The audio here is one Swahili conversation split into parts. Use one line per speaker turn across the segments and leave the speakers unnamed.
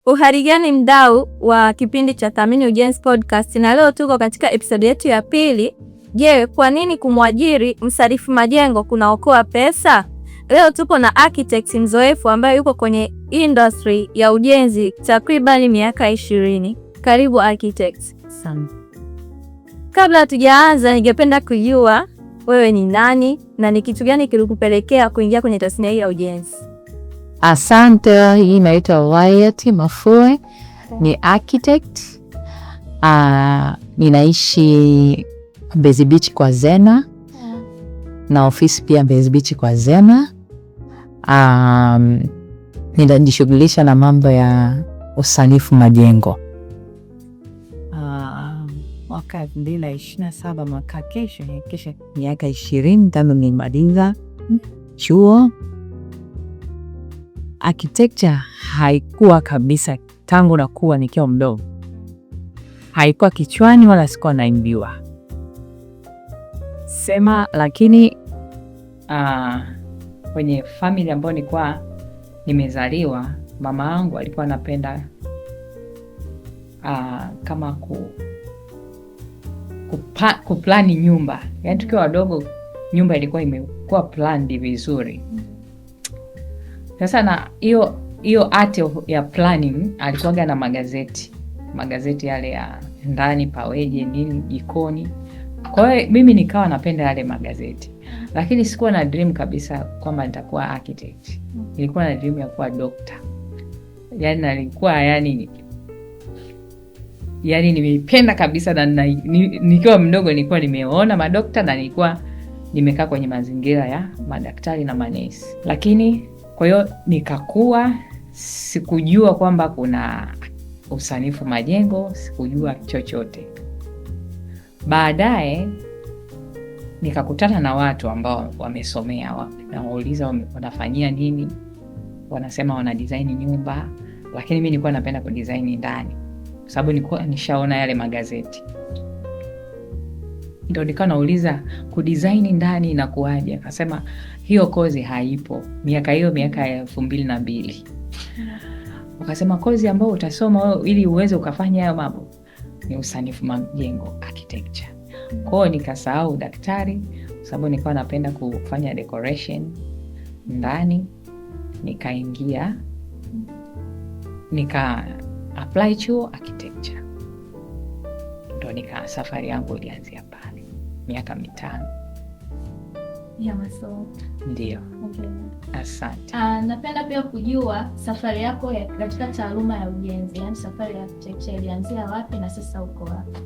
Uhari gani mdau wa kipindi cha Thamini Ujenzi Podcast, na leo tuko katika episode yetu ya pili. Je, kwa nini kumwajiri msanifu majengo kunaokoa pesa? Leo tupo na architect mzoefu ambaye yuko kwenye industry ya ujenzi takriban miaka 20. Karibu architect.
Asante.
Kabla hatujaanza, ningependa kujua wewe ni nani na ni kitu gani kilikupelekea kuingia kwenye tasnia hii ya ujenzi?
Asante, hii naitwa Wyatt Mafue, ni architect. Ninaishi Mbezi Beach kwa Zena, na ofisi pia Mbezi Beach kwa Zena. Ninajishughulisha na mambo ya usanifu majengo. Mwaka 2027 mwaka kesho miaka 20 tangu nimaliza chuo. Architecture haikuwa kabisa tangu nakuwa nikiwa mdogo. Haikuwa kichwani wala sikuwa naimbiwa sema, lakini kwenye family ambayo nilikuwa nimezaliwa, mama yangu alikuwa anapenda kama kuplani nyumba. Yaani tukiwa wadogo nyumba ilikuwa imekuwa planned vizuri. Sasa na hiyo art ya planning alikuwaga na magazeti yale ya ndani paweje nini jikoni. Kwa hiyo mimi nikawa napenda yale magazeti, lakini sikuwa na dream kabisa kwamba nitakuwa architect. Nilikuwa na dream ya kuwa doctor. Yaani nilikuwa yani nimependa kabisa, na nikiwa mdogo nilikuwa nimeona madokta na nilikuwa nimekaa kwenye mazingira ya madaktari na manesi. Lakini kwa hiyo nikakuwa sikujua kwamba kuna usanifu majengo, sikujua chochote. Baadaye nikakutana na watu ambao wamesomea, na wauliza wanafanyia nini, wanasema wana design nyumba, lakini mimi nilikuwa napenda kudesign ndani kwa sababu nilikuwa nishaona yale magazeti. Ndio nikawa nauliza kudesign ndani inakuaje? Akasema hiyo kozi haipo. Miaka ya 2002. Wakasema kozi ambayo utasoma wewe ili uweze ukafanya hayo mambo ni usanifu majengo, architecture. Kwa hiyo nikasahau daktari kwa sababu nilikuwa napenda kufanya decoration ndani. Nikaingia nika apply chuo architecture. Ndio safari yangu ilianzia pale miaka 5
ya masomo.
Ndio.
Okay.
Asante.
Napenda pia kujua safari yako katika taaluma ya ujenzi, yani safari ya architecture ilianzia wapi na sasa uko wapi?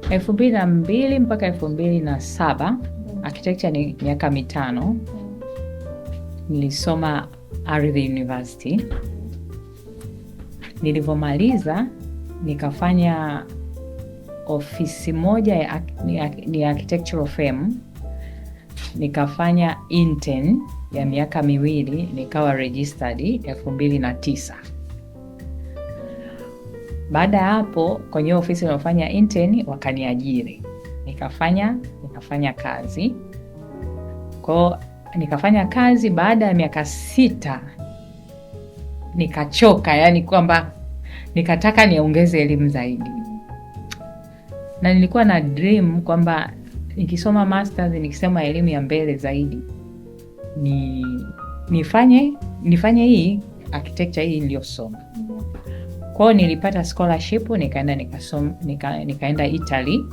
2002 mpaka 2007. Architecture ni miaka 5. Nilisoma Ardhi University. Nilivyomaliza nikafanya ofisi moja ni architectural firm. Nikafanya intern ya miaka 2, nikawa registered 2009. Baada ya hapo kwenye ofisi nilofanya intern wakaniajiri. Nikafanya kazi. Kwa nikafanya kazi baada ya miaka 6 nikachoka, yani kwamba nikataka niongeze elimu zaidi. Na nilikuwa na dream kwamba nikisoma masters, nikisema elimu ya mbele zaidi, nifanye hii architecture hii niliyosoma. Kwa hiyo nilipata scholarship, nikaenda Italy,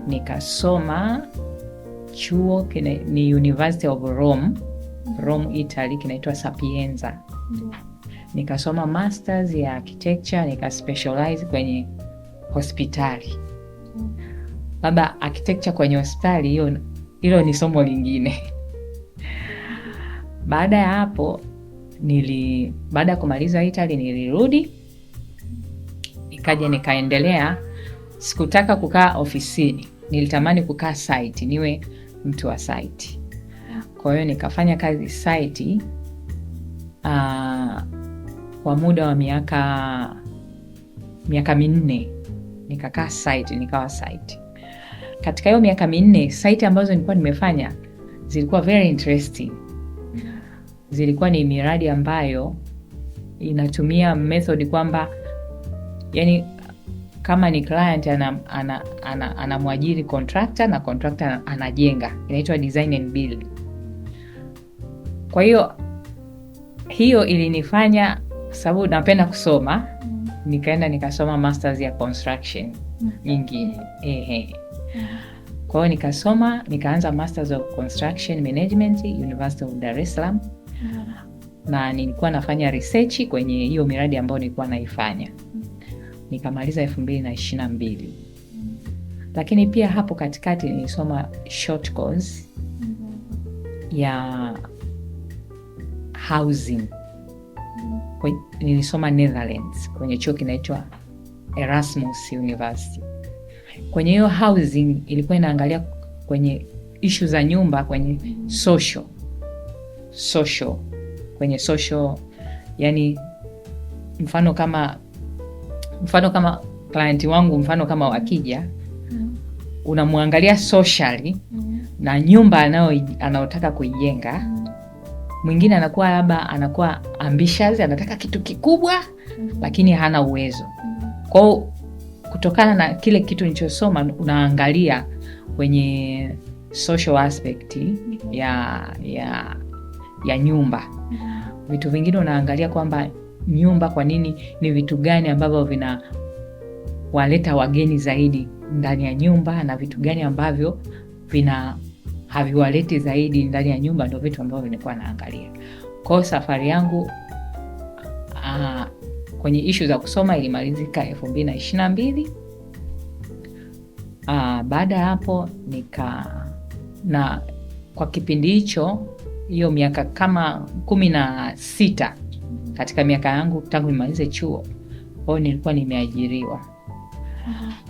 nikasoma chuo ni University of Rome Italy, kinaitwa Sapienza. Nikasoma masters ya architecture, nikaspecialize kwenye hospitali. Baba, architecture kwenye hospitali hilo ni somo lingine. Baada ya hapo baada ya kumaliza Italy nilirudi, nikaendelea. Sikutaka kukaa ofisini, nilitamani kukaa site, niwe mtu wa site. Kwa hiyo nikafanya kazi site kwa muda wa miaka 4. Nikakaa site, nikawa site. Katika hiyo miaka 4 site ambazo nilikuwa nimefanya zilikuwa very interesting. Zilikuwa ni miradi ambayo inatumia method kwamba yani kama ni client anamwajiri contractor na contractor anajenga, inaitwa design and build. Kwa hiyo ilinifanya, sababu napenda kusoma, nikaenda nikasoma masters ya construction nyingine. Kwa hiyo nikasoma, nikaanza masters of construction management University of Dar es Salaam. Na nilikuwa nafanya research kwenye hiyo miradi ambayo nilikuwa naifanya. Nikamaliza 2022. Lakini pia hapo katikati nilisoma short course ya housing. Nilisoma Netherlands kwenye chuo kinaitwa Erasmus University. Kwenye hiyo housing ilikuwa inaangalia kwenye issue za nyumba kwenye social. Kwenye social, yani mfano kama client wangu, mfano kama wakija, unamwangalia socially na nyumba anaotaka kuijenga. Mwingine anakuwa ambitious, anataka kitu kikubwa lakini hana uwezo. Kwa kutokana na kile kitu nilichosoma, unaangalia kwenye social aspect ya nyumba. Vitu vingine unaangalia kwamba nyumba, kwa nini, ni vitu gani ambavyo vina waleta wageni zaidi ndani ya nyumba, na vitu gani ambavyo haviwaleti zaidi ndani ya nyumba, ndio vitu ambavyo nilikuwa naangalia. Kwa safari yangu kwenye issue za kusoma ilimalizika 2022. Baada hapo na kwa kipindi hicho, hiyo miaka kama 16 katika miaka yangu tangu nimalize chuo, kwa nilikuwa nimeajiriwa.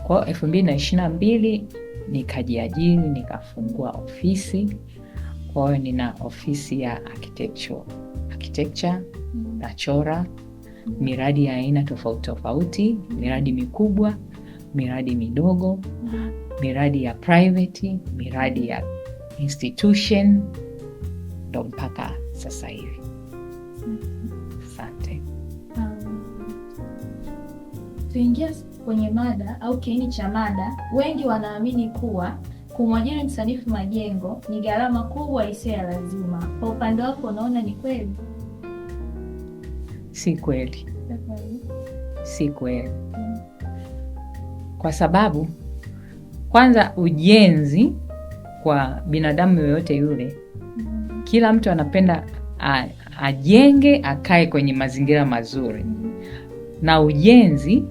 Kwa 2022 nikajiajiri, nikafungua ofisi. Kwa hiyo nina ofisi ya architecture, nachora miradi ya aina tofauti, miradi mikubwa, miradi midogo, miradi ya private, miradi ya institution, ndo mpaka sasa hivi. Asante.
Tuingia kwenye mada au kiini cha mada. Wengi wanaamini kuwa kumwajiri msanifu majengo ni gharama kubwa isiyo ya lazima. Kwa upande wako unaona ni kweli?
Si kweli. Si kweli. Kwa sababu kwanza, ujenzi kwa binadamu yoyote yule, kila mtu anapenda ajenge, akae kwenye mazingira mazuri. Na ujenzi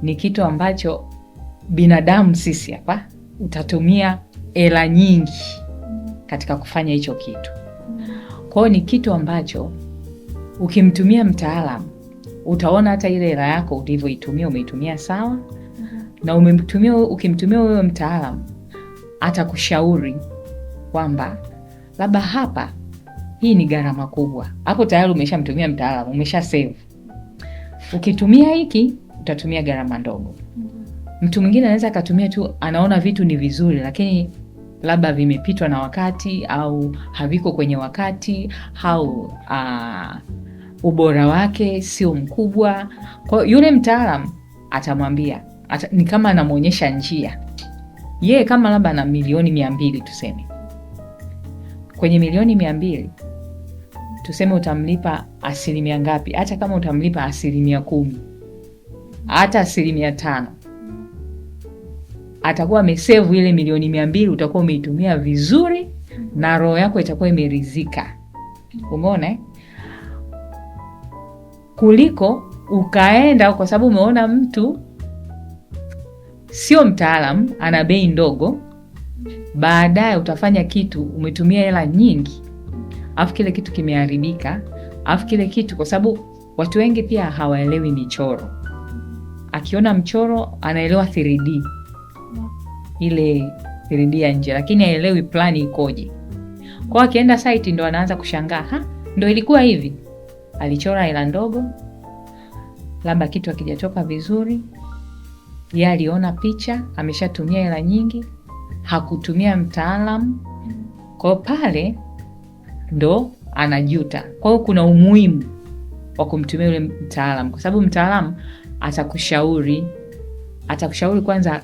ni kitu ambacho binadamu sisi hapa utatumia hela nyingi katika kufanya hicho kitu. Kwa hiyo ni kitu ambacho ukimtumia mtaalamu, utaona hata ile hela yako ulivyoitumia umeitumia sawa. Na ukimtumia wewe mtaalamu, atakushauri kwamba labda hapa hii ni gharama kubwa. Hapo tayari umeshamtumia mtaalamu, umesha save. Ukitumia hiki utatumia gharama ndogo. Mtu mwingine anaweza akatumia tu, anaona vitu ni vizuri lakini labda vimepitwa na wakati au haviko kwenye wakati, au ubora wake sio mkubwa. Kwa yule mtaalamu atamwambia, ni kama anamuonyesha njia. Yeye kama labda na milioni 200 tuseme. Kwenye milioni 200 tuseme utamlipa asilimia ngapi? Hata kama utamlipa asilimia 10, hata asilimia 5, atakuwa amesave ile milioni 200, utakuwa umeitumia vizuri na roho yako itakuwa imeridhika. Umeona? Kuliko ukaenda kwa sababu umeona mtu sio mtaalamu, ana bei ndogo, baadaye utafanya kitu umetumia hela nyingi, afu kile kitu kimeharibika. Afu kile kitu, kwa sababu watu wengi pia hawaelewi michoro. Akiona mchoro anaelewa 3D, ile 3D ya nje, lakini haelewi plani ikoje. Kwa akienda site ndo anaanza kushangaa, ndo ilikuwa hivi. Alichora hela ndogo, labda kitu hakijatoka vizuri. Yeye aliona picha, ameshatumia hela nyingi, hakutumia mtaalamu. Kwa pale ndo anajuta. Kwa hiyo kuna umuhimu wa kumtumia yule mtaalamu, kwa sababu mtaalamu atakushauri kwanza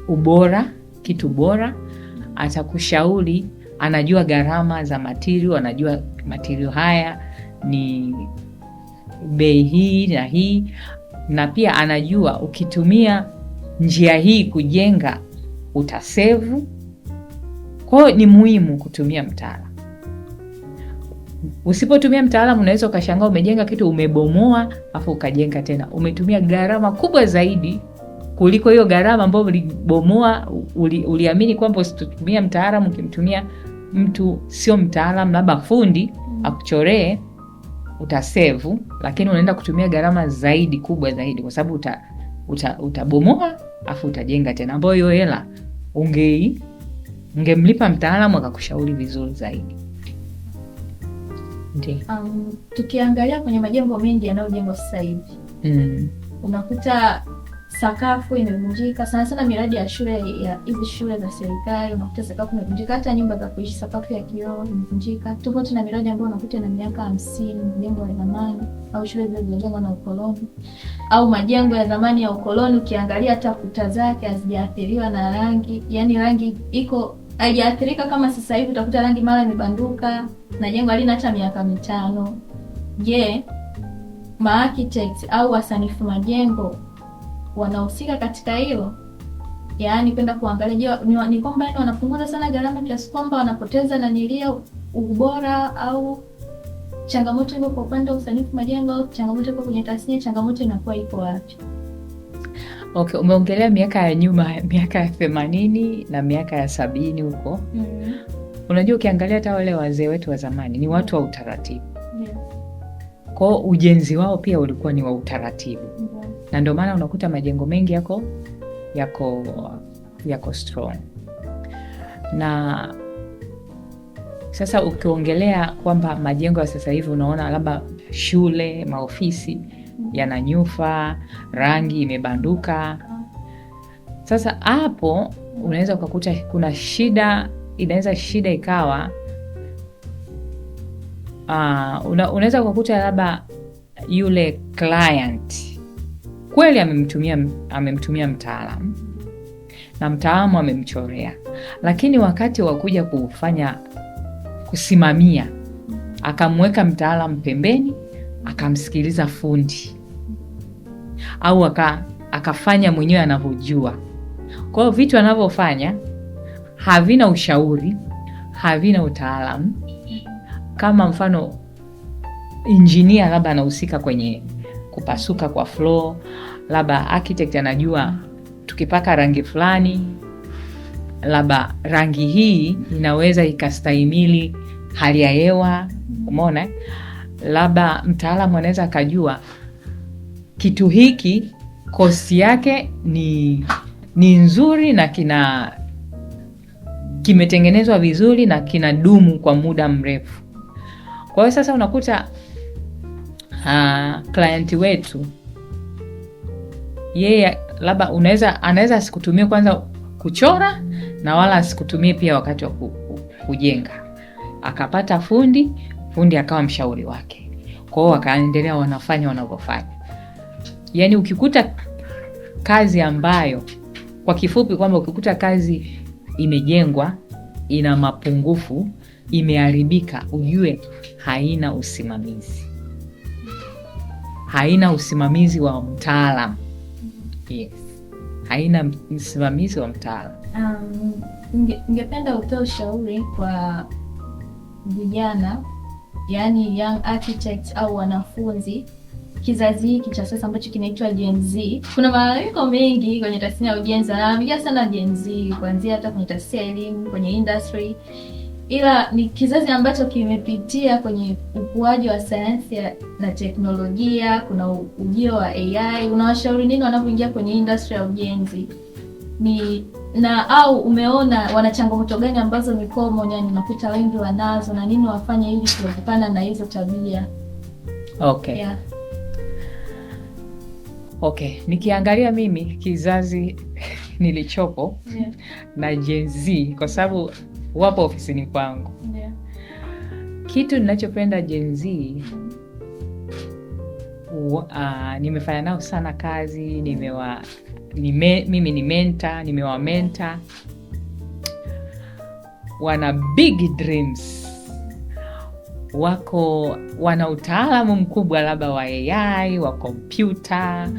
ubora, kitu bora, atakushauri, anajua gharama za material, anajua material haya ni bei hii na hii, na pia anajua ukitumia njia hii kujenga utasevu. Kwa hiyo ni muhimu kutumia mtaalamu. Usipotumia mtaalamu unaweza ukashangaa umejenga kitu umebomoa afu ukajenga tena, umetumia gharama kubwa zaidi kuliko hiyo gharama ambayo ulibomoa. Uliamini kwamba usitumia mtaalamu, ukimtumia mtu sio mtaalamu, labda fundi akuchoree, utasevu, lakini unaenda kutumia gharama zaidi, kubwa zaidi, kwa sababu utabomoa afu utajenga tena, ambayo hiyo hela ungemlipa mtaalamu akakushauri vizuri zaidi.
Tukiangalia kwenye majengo mengi yanayojengwa sasa hivi, unakuta sakafu imevunjika. Sana sana miradi ya shule, ya hizi shule za serikali, unakuta sakafu imevunjika. Hata nyumba za kuishi sakafu ya kioo imevunjika. Tupo tuna miradi ambayo unakuta na miaka 50, majengo ya zamani au shule zilizojengwa na ukoloni au majengo ya zamani ya ukoloni, ukiangalia hata kuta zake hazijaathiriwa na rangi, yani rangi iko haijaathirika kama sasa hivi utakuta rangi mara imebanduka na jengo halina hata miaka 5. Je, architect au wasanifu majengo wanahusika katika hilo? Yaani kwenda kuangalia ni kwamba wanapunguza sana gharama kiasi kwamba wanapoteza nanilia ubora, au changamoto iko kwa upande wa usanifu majengo, au changamoto iko kwenye tasnia, changamoto inakuwa iko wapi?
Okay, umeongelea miaka ya nyuma, miaka ya 80 na miaka ya 70 huko. Unajua ukiangalia hata wale wazee wetu wa zamani ni watu wa utaratibu. Kwa ujenzi wao pia ulikuwa ni wa utaratibu. Na ndio maana unakuta majengo mengi yako strong. Na sasa ukiongelea kwamba majengo ya sasa hivi unaona labda shule, maofisi yananyufa, rangi imebanduka. Sasa hapo unaweza ukakuta kuna shida, inaweza shida ikawa unaweza ukakuta labda yule client kweli amemtumia mtaalamu na mtaalamu amemchorea, lakini wakati wa kuja kusimamia akamweka mtaalamu pembeni, akamsikiliza fundi au akafanya mwenyewe anavyojua. Kwa hiyo vitu anavyofanya havina ushauri, havina utaalamu. Kama mfano engineer labda anahusika kwenye kupasuka kwa floor, labda architect anajua tukipaka rangi fulani labda rangi hii inaweza ikastahimili hali ya hewa, umeona? Labda mtaalamu anaweza akajua kitu hiki kosti yake ni nzuri na kimetengenezwa vizuri na kinadumu kwa muda mrefu. Kwa hiyo sasa unakuta client wetu yeye labda anaweza asikutumie kwanza kuchora na wala asikutumie pia wakati wa kujenga. Akapata fundi akawa mshauri wake. Kwa hiyo wakaendelea wanafanya wanavyofanya. Yaani ukikuta kazi ambayo, kwa kifupi kwamba ukikuta kazi imejengwa ina mapungufu, imeharibika, ujue haina usimamizi. Haina usimamizi wa mtaalamu. Yes. Haina usimamizi wa mtaalamu.
Ningependa utoe ushauri kwa vijana, yani young architects au wanafunzi kizazi hiki cha sasa ambacho kinaitwa Gen Z. Kuna malalamiko mengi kwenye tasnia ya ujenzi, na sana Gen Z kuanzia hata kwenye tasnia ya elimu, kwenye industry. Ila ni kizazi ambacho kimepitia kwenye ukuaji wa sayansi na teknolojia, kuna ujio wa AI. Unawashauri nini wanapoingia kwenye industry ya ujenzi? Au umeona wana changamoto gani ambazo ni common, yani unakuta wengi wanazo, na nini wafanye ili kuepukana na hizo tabia?
Okay. Yeah. Okay, nikiangalia mimi kizazi nilichopo, yeah, na Gen Z kwa sababu wapo ofisini kwangu. Yeah. Kitu ninachopenda Gen Z nimefanya nao sana kazi, mimi ni mentor, nimewamenta. Wana big dreams, wana utaalamu mkubwa labda wa AI, wa kompyuta,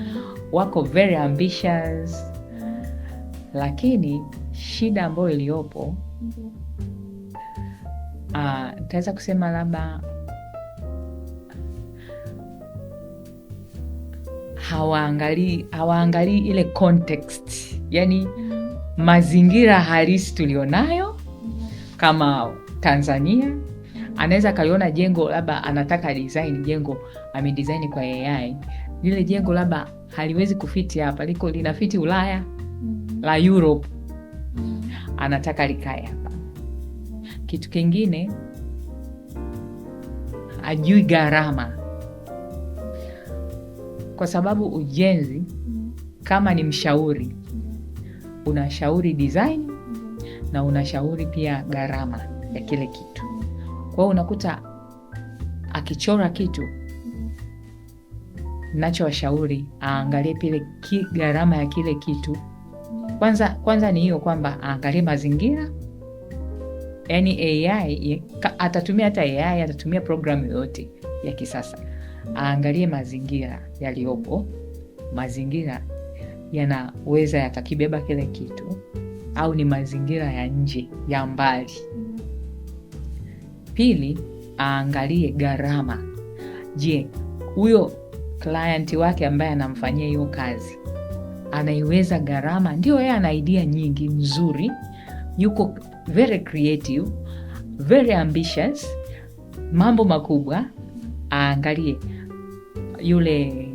wako very ambitious. Lakini shida ambayo iliyopo, nitaweza kusema labda hawaangalii ile context, yani mazingira halisi tulionayo. Kama Tanzania anaweza kaliona jengo labda anataka design jengo amedesign kwa AI, lile jengo labda haliwezi kufiti hapa, linafiti Ulaya la Europe, anataka likae hapa. Kitu kingine, ajui gharama, kwa sababu ujenzi kama ni mshauri, unashauri design na unashauri pia gharama ya kile kitu. Kwa hiyo unakuta akichora kitu, nacho washauri aangalie pile gharama ya kile kitu. Kwanza ni hiyo kwamba aangalie mazingira, yani AI atatumia, hata AI atatumia programu yoyote ya kisasa, aangalie mazingira yaliyopo, mazingira yanaweza yatakibeba kile kitu au ni mazingira ya nje ya mbali. Pili, aangalie gharama. Je, huyo client wake ambaye anamfanyia hiyo kazi anaiweza gharama? Ndio, yeye ana idea nyingi nzuri, yuko very creative, very ambitious, mambo makubwa. Aangalie yule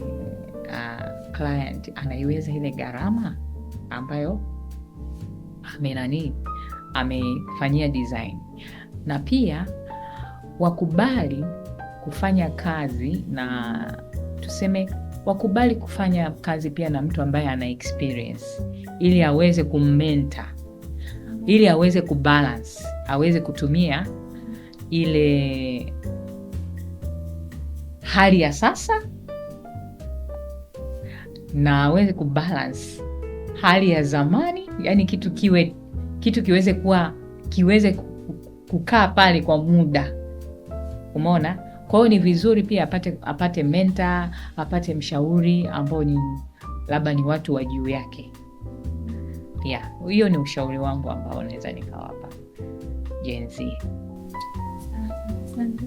client anaiweza ile gharama ambayo amefanyia design. Na pia wakubali kufanya kazi, na tuseme wakubali kufanya kazi pia na mtu ambaye ana experience, ili aweze kummenta, ili aweze kubalance, aweze kutumia ile hali ya sasa na aweze kubalance hali ya zamani, yani kitu kiweze kukaa pale kwa muda. Umeona? Kwa hiyo ni vizuri pia apate mentor, apate mshauri ambao ni labda ni watu wa juu yake. Hiyo ni ushauri wangu ambao naweza nikawapa Gen Z.
Asante.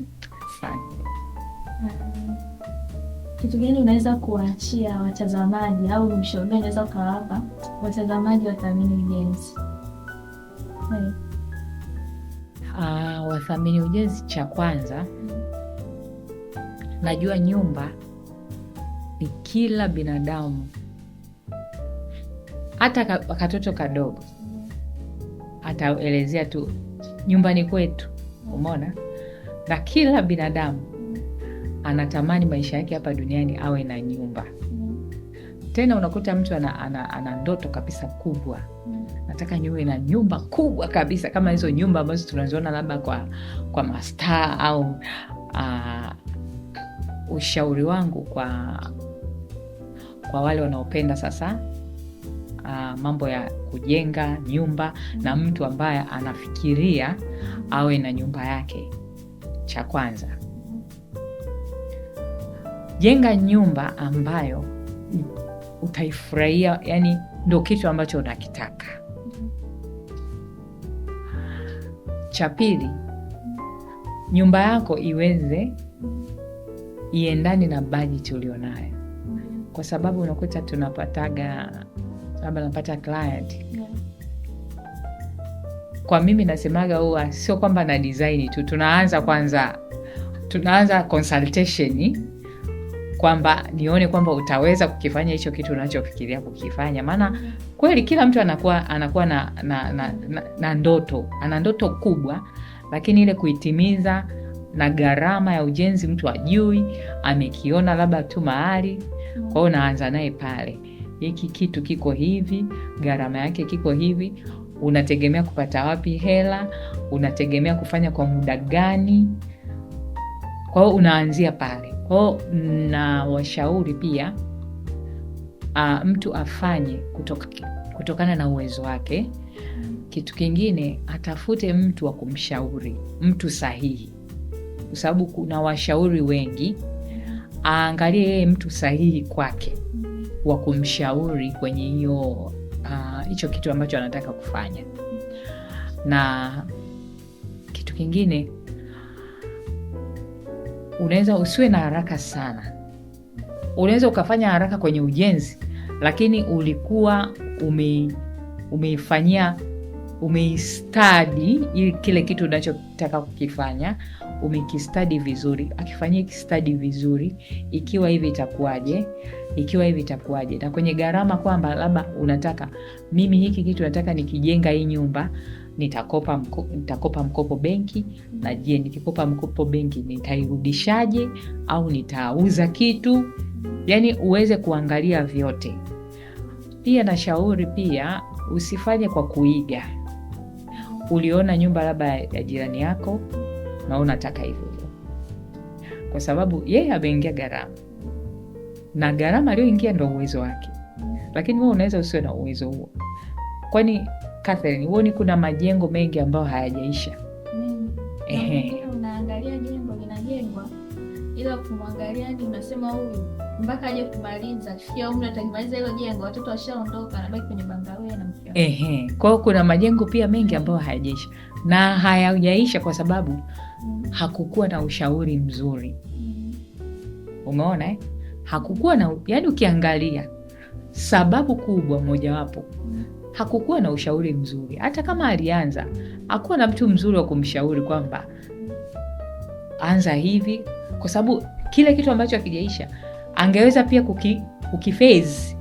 Kitu gani unaweza kuachia watazamaji, au mshauri unaweza ukawapa watazamaji wa Thamini Ujenzi?
Wathamini ujenzi, cha kwanza, najua nyumba ni kila binadamu, hata katoto kadogo ataelezea tu nyumbani kwetu. Umeona? Na kila binadamu anatamani maisha yake hapa duniani awe na nyumba. Tena unakuta mtu ana ndoto kabisa kubwa, nataka niwe na nyumba kubwa kabisa, kama hizo nyumba ambazo tunaziona labda kwa mastaa au ushauri wangu kwa wale wanaopenda sasa mambo ya kujenga nyumba, na mtu ambaye anafikiria awe na nyumba yake, cha kwanza, jenga nyumba ambayo utaifurahia, yani ndio kitu ambacho unakitaka. Cha pili, nyumba yako iweze iendane na budget ulionayo, kwa sababu unakuta napata client. Kwa mimi nasemaga huwa sio kwamba na design tu, tunaanza consultation, kwamba nione kwamba utaweza kukifanya hicho kitu unachofikiria kukifanya. Maana kweli kila mtu anakuwa na ndoto, ana ndoto kubwa, lakini ile kuitimiza na gharama ya ujenzi mtu ajui, amekiona labda tu mahali. Kwa hiyo naanza naye pale, hiki kitu kiko hivi, gharama yake kiko hivi, unategemea kupata wapi hela, unategemea kufanya kwa muda gani? Kwa hiyo unaanzia pale. Na washauri pia mtu afanye kutokana na uwezo wake. Kitu kingine, atafute mtu wa kumshauri, mtu sahihi, kwa sababu kuna washauri wengi. Aangalie yeye mtu sahihi kwake wa kumshauri kwenye hicho kitu ambacho anataka kufanya. Na kitu kingine, unaweza usiwe na haraka sana. Unaweza ukafanya haraka kwenye ujenzi, lakini ulikuwa umeifanyia umeistadi ili kile kitu unachotaka kukifanya, umekistadi vizuri. Akifanyia kistadi vizuri, ikiwa hivi itakuwaje, ikiwa hivi itakuwaje, na kwenye gharama kwamba labda unataka, mimi hiki kitu nataka nikijenga hii nyumba nitakopa mkopo benki, na je, nikikopa mkopo benki nitairudishaje au nitauza kitu? Yani uweze kuangalia vyote. Pia nashauri pia usifanye kwa kuiga. Uliona nyumba labda ya jirani yako na unataka hivyo, kwa sababu yeye ameingia gharama, na gharama aliyoingia ndio uwezo wake, lakini wewe unaweza usiwe na uwezo huo. Kwani Catherine, huoni kuna majengo mengi ambayo hayajaisha?
Unaangalia jengo linajengwa, ila kumwangalia ni unasema huyu mpaka aje kumaliza, fikia umri atakimaliza hilo jengo, watoto washaondoka, anabaki kwenye bangawe na mke wake.
Kwa hiyo kuna majengo pia mengi ambayo hayajaisha, na hayajaisha kwa sababu hakukuwa na ushauri mzuri. Umeona hakukuwa na, yani ukiangalia sababu kubwa mojawapo, hakukuwa na ushauri mzuri. Hata kama alianza, hakuwa na mtu mzuri wa kumshauri kwamba anza hivi, kwa sababu kile kitu ambacho hakijaisha angeweza pia kukifezi,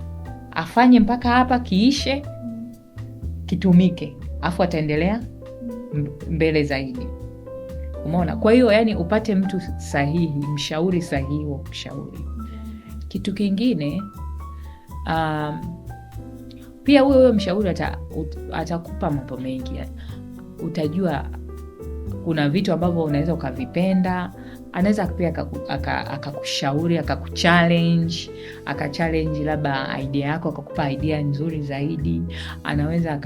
afanye mpaka hapa kiishe, kitumike, afu ataendelea mbele zaidi. Umeona? Kwa hiyo yani upate mtu sahihi, mshauri sahihi wa kushauri. Kitu kingine, pia huyo mshauri atakupa mambo mengi. Utajua kuna vitu ambavyo unaweza ukavipenda. Anaweza pia akakushauri, akakuchallenge, akachallenge labda idea yako, akakupa idea nzuri zaidi. Anaweza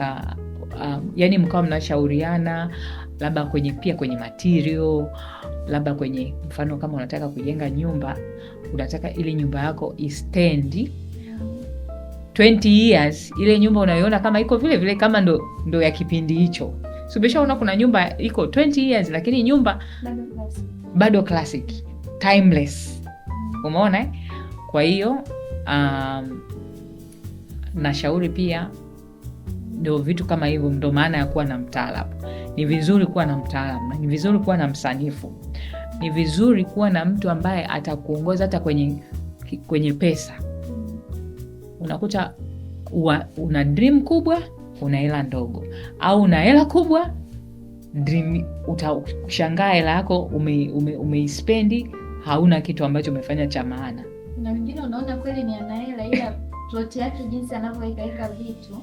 yani mkao mnashauriana labda kwenye material, labda kwenye mfano kama unataka kujenga nyumba, unataka ili nyumba yako istand 20 years, ile nyumba unaiona kama iko vile vile kama ndo ya kipindi hicho. Subeshaona kuna nyumba iko 20 years lakini nyumba bado classic, timeless. Umeona? Kwa hiyo nashauri pia ndio vitu kama hivyo, ndio maana ya kuwa na mtaalamu. Ni vizuri kuwa na mtaalamu, ni vizuri kuwa na msanifu, ni vizuri kuwa na mtu ambaye atakuongoza hata kwenye pesa. Unakuta una dream kubwa, una hela ndogo, au una hela kubwa, dream utashangaa hela yako umeispendi, hauna kitu ambacho umefanya cha maana.
Na wengine unaona kweli ni ana hela, ila plot yake jinsi anavyoikaika vitu.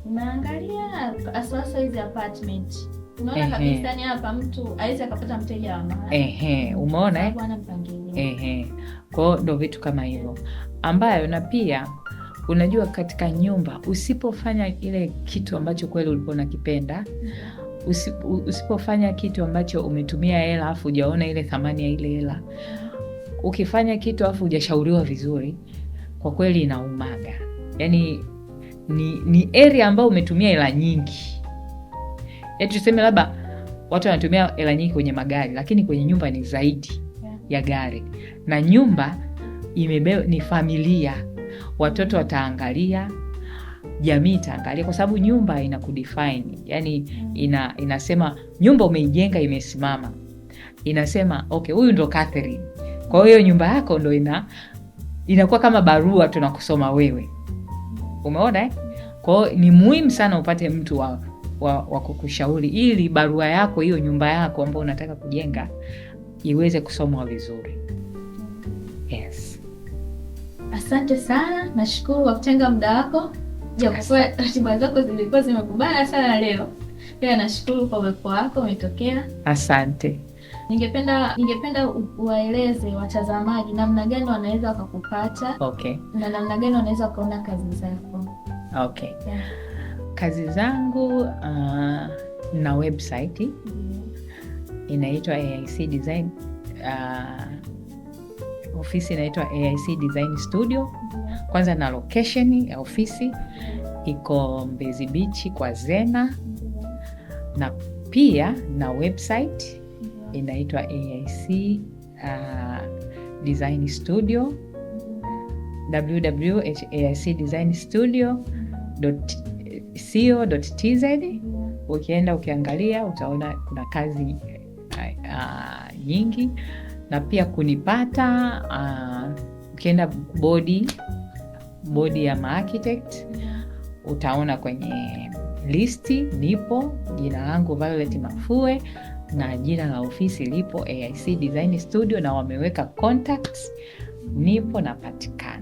Unaangalia asasa hizi apartment. Unaona kabisa ni hapa mtu aweza akapata mteja wa maana.
Umeona bwana mpangilio. Kwa hiyo ndio vitu kama hivyo ambayo, na pia unajua katika nyumba usipofanya ile kitu ambacho kweli ulikuwa unakipenda, usipofanya kitu ambacho umetumia hela afu hujaona ile thamani ya ile hela, ukifanya kitu afu hujashauriwa vizuri, kwa kweli inaumaga. Yani ni area ambayo umetumia hela nyingi. Tuseme labda watu wanatumia hela nyingi kwenye magari, lakini kwenye nyumba ni zaidi ya gari. Na nyumba ni familia. Watoto wataangalia, jamii itaangalia, kwa sababu nyumba inakudefine. Yani inasema nyumba umeijenga imesimama, inasema okay, huyu ndo Catherine. Kwa hiyo nyumba yako ndo inakuwa kama barua tunakusoma wewe. Umeona? Kwa hiyo ni muhimu sana upate mtu wa kukushauri, ili barua yako, hiyo nyumba yako ambayo unataka kujenga, iweze kusomwa vizuri. Yes.
Asante sana, nashukuru kwa kutenga muda wako. Japokuwa ratiba zako zilikuwa zimekubana sana leo, pia nashukuru kwa uwepo wako, umetokea.
Asante.
Ningependa uwaeleze watazamaji namna gani wanaweza wakakupata.
Okay.
Na namna gani wanaweza kuona kazi zako.
Okay. Yeah. Kazi zangu na website inaitwa AIC Design. Ofisi inaitwa AIC Design Studio. Kwanza na location ya ofisi iko Mbezi Beach kwa Zena, na pia na website inaitwa AIC Design Studio, www.aicdesignstudio.co.tz. Ukienda ukiangalia utaona kuna kazi nyingi, na pia kunipata ukienda bodi ya architect utaona kwenye listi nipo, jina langu Violet Mafue na jina la ofisi lipo AIC Design Studio, na wameweka contacts, nipo napatikana.